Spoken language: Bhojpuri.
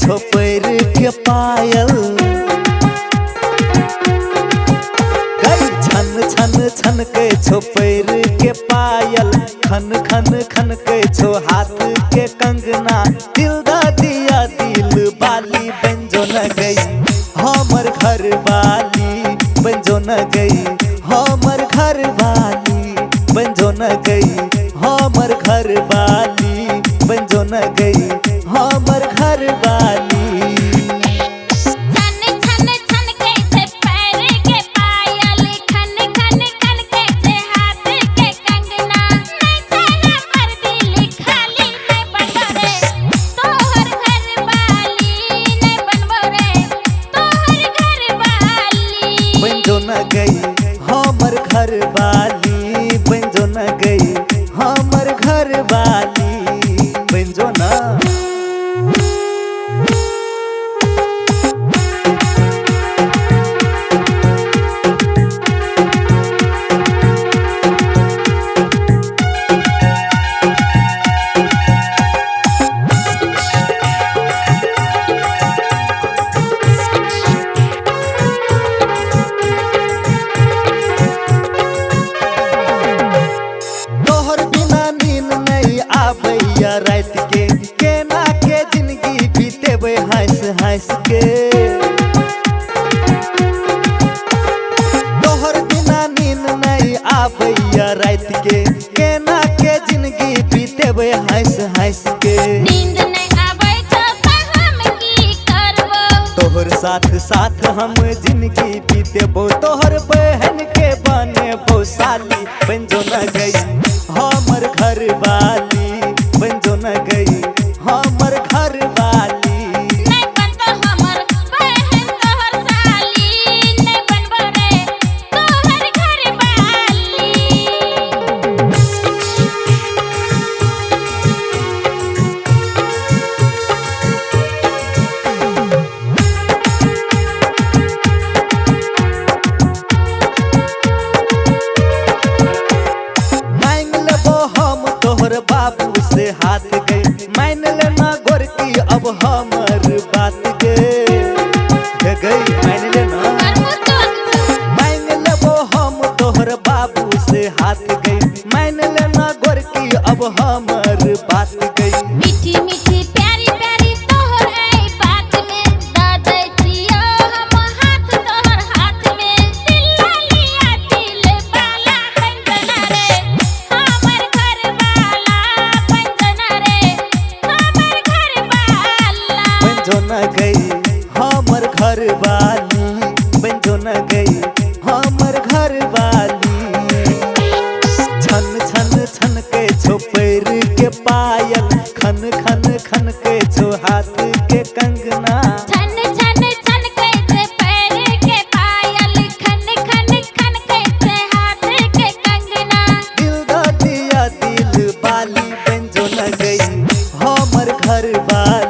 छो पैर के पायल। गई छन छन छन के छो पैर के पायल, खन खन खन के छो हाथ के कंगना। दिल दा दिया दिल बाली बंजो न गई हमर घर वाली, बंजो न गई हमर घर वाली, बंजो न गई हमर घर वाली, बंजो न गई हमर घर वाली। बंजो न गई हमर घर वाली, बंजो न गई हमर घर वाली, बंजो ना। रात के केना के जिंदगी बीतेबे हंस हंस के। तोहर बिना नींद नहीं आबैया रात के, केना के जिंदगी बीतेबे हंस हंस के। नींद नहीं आबै तो हम की करबो, तोहर साथ साथ हम जिंदगी बीतेबो। तोहर बहन के बनेबो साली, बंजो न गई हमर घर वाली, बंजो न गई हमर घर वाली। नहीं बनतो हमर बहन तोहर साली, नहीं बनबो रे तोहर घर वाली। मांग लेबो हम तोहर बाबू से हाथ गई, मान लेना गोरकी अब हमर बात गे गई। मान लेना मांग लेबो हम तोहर बाबू से हाथ गई, मान लेना गोरकी अब हमर बात गई। मीठी मीठी प्यारी प्यारी तोहर आई बात में, दादा जियो हम हाथ तोहर हाथ में। दिल लिया दिल वाला बंजना रे हमर घर वाला, बंजना रे हमर घर वाला। बंजो न गई हमर घर वाली, बंजो न गई हमर घर वाली। छन छन छन के छो पैर के पायल, खन खन खन के छो हाथ के कंगना। छन छन छन के छे पैर के पायल, खन खन खन के छे हाथ के कंगना। दिल दा दिया दिल बाली, बंजो न गई हमर घर वाली।